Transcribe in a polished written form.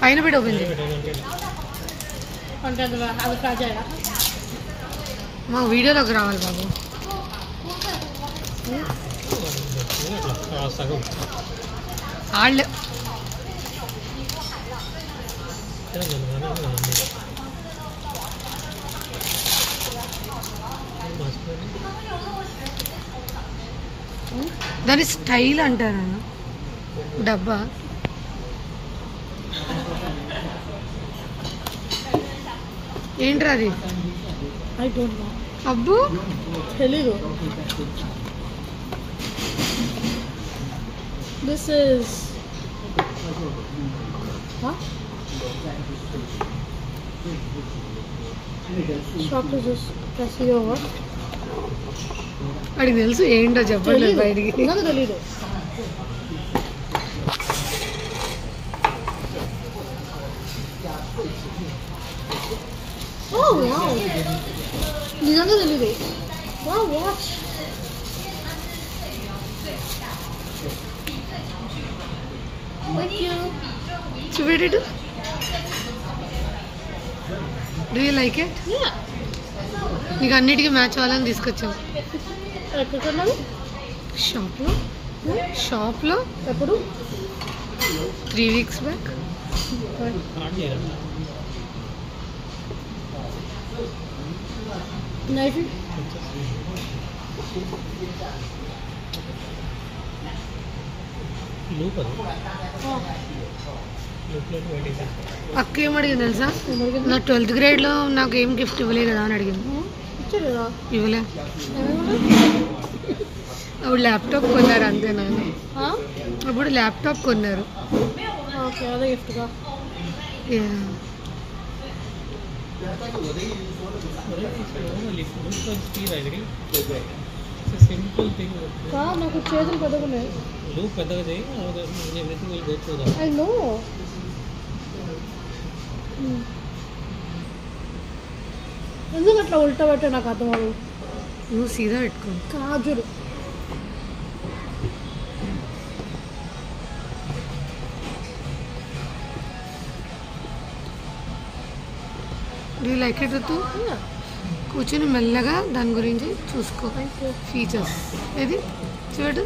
పైన పెట్టి ఓపెన్ చేయి. మా వీడియోలోకి రావాలి బాబు. వాళ్ళు దాని స్టైల్ అంటారా డబ్బా? ఏంట్రా అది? అబ్బు తెలీదు. దిస్ ఇస్ వాడికి తెలుసు ఏంటో చెప్పండి బయటికి. తెలీదు. నిజంగా తెలీదు. చూపెట్టు. Do you like it? నీకు అన్నిటికీ మ్యాచ్ అవ్వాలని తీసుకొచ్చాం. షాప్లో ఎప్పుడు? 3 weeks బ్యాక్. అక్క ఏం అడిగింది తెలుసా? నా 12th grade నాకు ఏం గిఫ్ట్ ఇవ్వలే కదా అని అడిగింది. ఇవ్వలే. అప్పుడు ల్యాప్టాప్ కొన్నారు అంతేనా? అప్పుడు ల్యాప్టాప్ కొన్నారు. నాకు చేతులు పెద్దగా ఎందుకు అట్లా ఉల్టా పెట్టా నాకు అర్థం అవ్వదు. నువ్వు సీదా పెట్టుకో. కాజులు లైక్ ఇట్ ఋతు. కూర్చొని మెల్లగా దాని గురించి చూసుకో. ఫీచర్స్ ఏది చూడు.